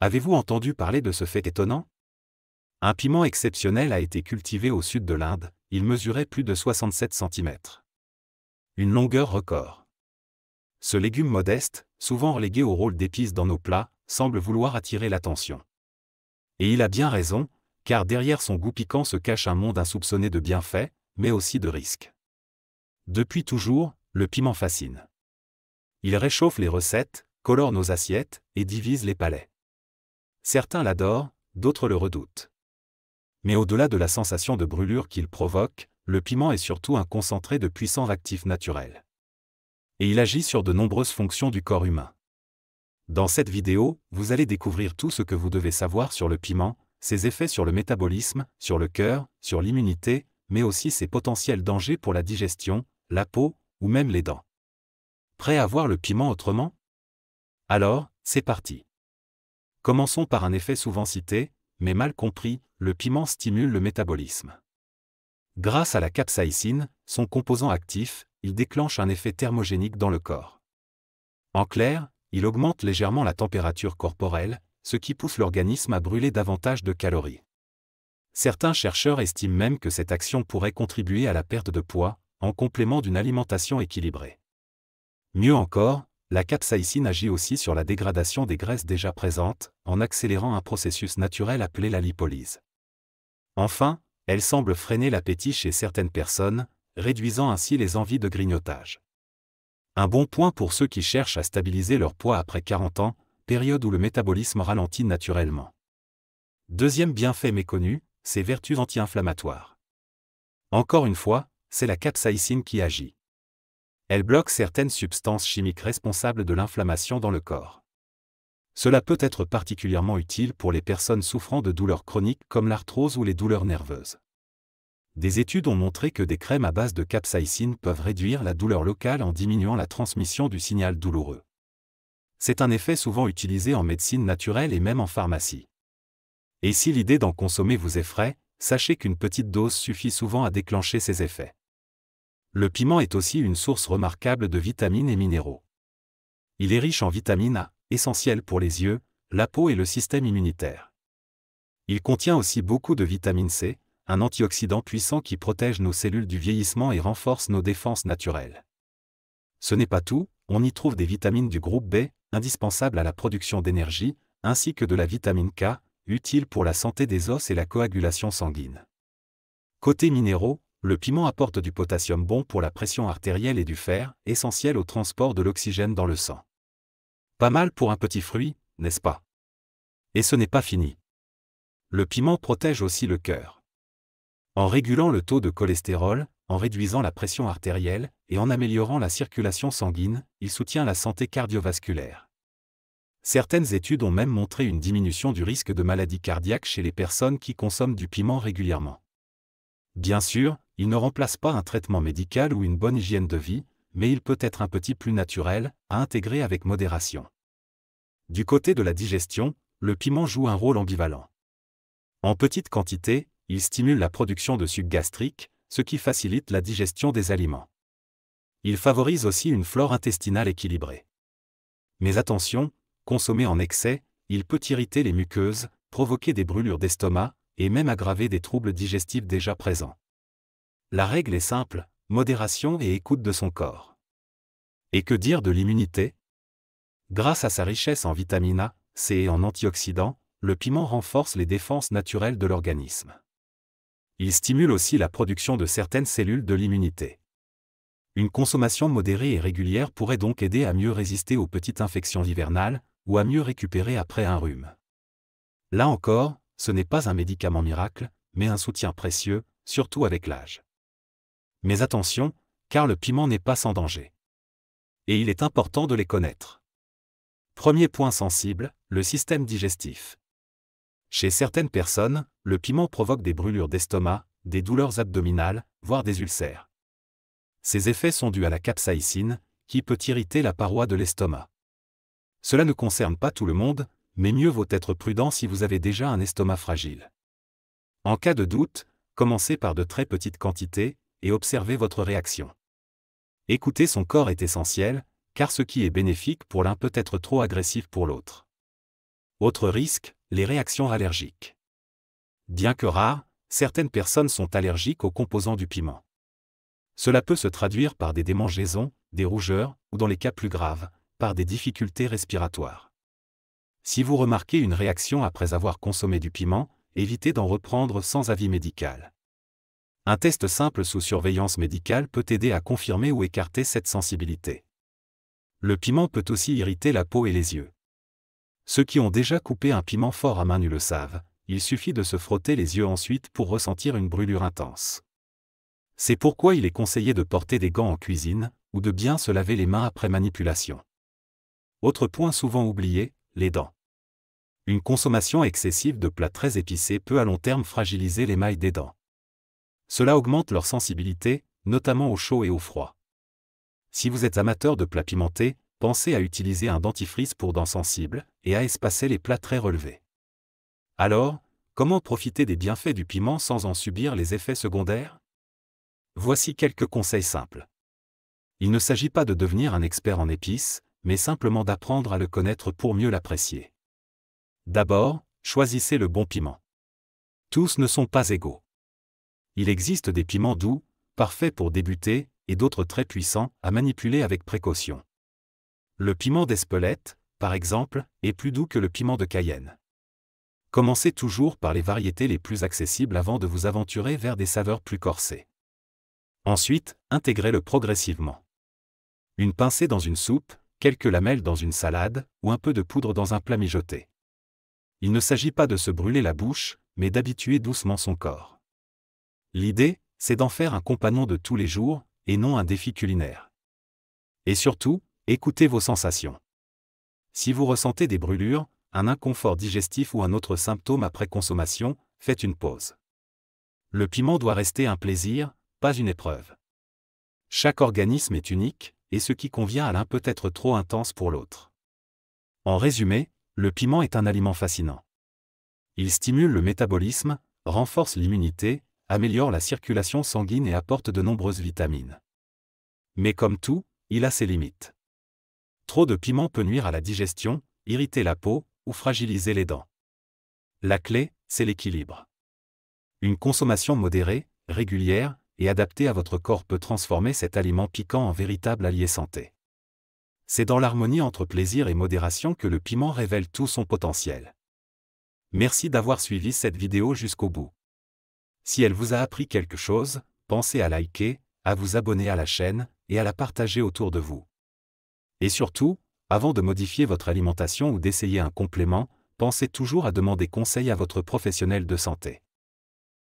Avez-vous entendu parler de ce fait étonnant? Un piment exceptionnel a été cultivé au sud de l'Inde, il mesurait plus de 67 cm. Une longueur record. Ce légume modeste, souvent relégué au rôle d'épice dans nos plats, semble vouloir attirer l'attention. Et il a bien raison, car derrière son goût piquant se cache un monde insoupçonné de bienfaits, mais aussi de risques. Depuis toujours, le piment fascine. Il réchauffe les recettes, colore nos assiettes, et divise les palais. Certains l'adorent, d'autres le redoutent. Mais au-delà de la sensation de brûlure qu'il provoque, le piment est surtout un concentré de puissants actifs naturels. Et il agit sur de nombreuses fonctions du corps humain. Dans cette vidéo, vous allez découvrir tout ce que vous devez savoir sur le piment, ses effets sur le métabolisme, sur le cœur, sur l'immunité, mais aussi ses potentiels dangers pour la digestion, la peau, ou même les dents. Prêt à voir le piment autrement? Alors, c'est parti. Commençons par un effet souvent cité, mais mal compris, le piment stimule le métabolisme. Grâce à la capsaïcine, son composant actif, il déclenche un effet thermogénique dans le corps. En clair, il augmente légèrement la température corporelle, ce qui pousse l'organisme à brûler davantage de calories. Certains chercheurs estiment même que cette action pourrait contribuer à la perte de poids, en complément d'une alimentation équilibrée. Mieux encore, la capsaïcine agit aussi sur la dégradation des graisses déjà présentes, en accélérant un processus naturel appelé la lipolyse. Enfin, elle semble freiner l'appétit chez certaines personnes, réduisant ainsi les envies de grignotage. Un bon point pour ceux qui cherchent à stabiliser leur poids après 40 ans, période où le métabolisme ralentit naturellement. Deuxième bienfait méconnu, ses vertus anti-inflammatoires. Encore une fois, c'est la capsaïcine qui agit. Elle bloque certaines substances chimiques responsables de l'inflammation dans le corps. Cela peut être particulièrement utile pour les personnes souffrant de douleurs chroniques comme l'arthrose ou les douleurs nerveuses. Des études ont montré que des crèmes à base de capsaïcine peuvent réduire la douleur locale en diminuant la transmission du signal douloureux. C'est un effet souvent utilisé en médecine naturelle et même en pharmacie. Et si l'idée d'en consommer vous effraie, sachez qu'une petite dose suffit souvent à déclencher ces effets. Le piment est aussi une source remarquable de vitamines et minéraux. Il est riche en vitamine A, essentielle pour les yeux, la peau et le système immunitaire. Il contient aussi beaucoup de vitamine C, un antioxydant puissant qui protège nos cellules du vieillissement et renforce nos défenses naturelles. Ce n'est pas tout, on y trouve des vitamines du groupe B, indispensables à la production d'énergie, ainsi que de la vitamine K, utile pour la santé des os et la coagulation sanguine. Côté minéraux, le piment apporte du potassium bon pour la pression artérielle et du fer, essentiel au transport de l'oxygène dans le sang. Pas mal pour un petit fruit, n'est-ce pas? Et ce n'est pas fini. Le piment protège aussi le cœur. En régulant le taux de cholestérol, en réduisant la pression artérielle, et en améliorant la circulation sanguine, il soutient la santé cardiovasculaire. Certaines études ont même montré une diminution du risque de maladie cardiaque chez les personnes qui consomment du piment régulièrement. Bien sûr, il ne remplace pas un traitement médical ou une bonne hygiène de vie, mais il peut être un petit plus naturel, à intégrer avec modération. Du côté de la digestion, le piment joue un rôle ambivalent. En petite quantité, il stimule la production de suc gastrique, ce qui facilite la digestion des aliments. Il favorise aussi une flore intestinale équilibrée. Mais attention, consommé en excès, il peut irriter les muqueuses, provoquer des brûlures d'estomac, et même aggraver des troubles digestifs déjà présents. La règle est simple, modération et écoute de son corps. Et que dire de l'immunité? Grâce à sa richesse en vitamine A, C et en antioxydants, le piment renforce les défenses naturelles de l'organisme. Il stimule aussi la production de certaines cellules de l'immunité. Une consommation modérée et régulière pourrait donc aider à mieux résister aux petites infections hivernales, ou à mieux récupérer après un rhume. Là encore, ce n'est pas un médicament miracle, mais un soutien précieux, surtout avec l'âge. Mais attention, car le piment n'est pas sans danger. Et il est important de les connaître. Premier point sensible, le système digestif. Chez certaines personnes, le piment provoque des brûlures d'estomac, des douleurs abdominales, voire des ulcères. Ces effets sont dus à la capsaïcine, qui peut irriter la paroi de l'estomac. Cela ne concerne pas tout le monde, mais mieux vaut être prudent si vous avez déjà un estomac fragile. En cas de doute, commencez par de très petites quantités, et observez votre réaction. Écouter son corps est essentiel, car ce qui est bénéfique pour l'un peut être trop agressif pour l'autre. Autre risque, les réactions allergiques. Bien que rares, certaines personnes sont allergiques aux composants du piment. Cela peut se traduire par des démangeaisons, des rougeurs, ou dans les cas plus graves, par des difficultés respiratoires. Si vous remarquez une réaction après avoir consommé du piment, évitez d'en reprendre sans avis médical. Un test simple sous surveillance médicale peut aider à confirmer ou écarter cette sensibilité. Le piment peut aussi irriter la peau et les yeux. Ceux qui ont déjà coupé un piment fort à main nue le savent, il suffit de se frotter les yeux ensuite pour ressentir une brûlure intense. C'est pourquoi il est conseillé de porter des gants en cuisine, ou de bien se laver les mains après manipulation. Autre point souvent oublié, les dents. Une consommation excessive de plats très épicés peut à long terme fragiliser l'émail des dents. Cela augmente leur sensibilité, notamment au chaud et au froid. Si vous êtes amateur de plats pimentés, pensez à utiliser un dentifrice pour dents sensibles, et à espacer les plats très relevés. Alors, comment profiter des bienfaits du piment sans en subir les effets secondaires? Voici quelques conseils simples. Il ne s'agit pas de devenir un expert en épices, mais simplement d'apprendre à le connaître pour mieux l'apprécier. D'abord, choisissez le bon piment. Tous ne sont pas égaux. Il existe des piments doux, parfaits pour débuter, et d'autres très puissants, à manipuler avec précaution. Le piment d'Espelette, par exemple, est plus doux que le piment de Cayenne. Commencez toujours par les variétés les plus accessibles avant de vous aventurer vers des saveurs plus corsées. Ensuite, intégrez-le progressivement. Une pincée dans une soupe, quelques lamelles dans une salade, ou un peu de poudre dans un plat mijoté. Il ne s'agit pas de se brûler la bouche, mais d'habituer doucement son corps. L'idée, c'est d'en faire un compagnon de tous les jours, et non un défi culinaire. Et surtout, écoutez vos sensations. Si vous ressentez des brûlures, un inconfort digestif ou un autre symptôme après consommation, faites une pause. Le piment doit rester un plaisir, pas une épreuve. Chaque organisme est unique, et ce qui convient à l'un peut être trop intense pour l'autre. En résumé, le piment est un aliment fascinant. Il stimule le métabolisme, renforce l'immunité, améliore la circulation sanguine et apporte de nombreuses vitamines. Mais comme tout, il a ses limites. Trop de piment peut nuire à la digestion, irriter la peau, ou fragiliser les dents. La clé, c'est l'équilibre. Une consommation modérée, régulière, et adaptée à votre corps peut transformer cet aliment piquant en véritable allié santé. C'est dans l'harmonie entre plaisir et modération que le piment révèle tout son potentiel. Merci d'avoir suivi cette vidéo jusqu'au bout. Si elle vous a appris quelque chose, pensez à liker, à vous abonner à la chaîne, et à la partager autour de vous. Et surtout, avant de modifier votre alimentation ou d'essayer un complément, pensez toujours à demander conseil à votre professionnel de santé.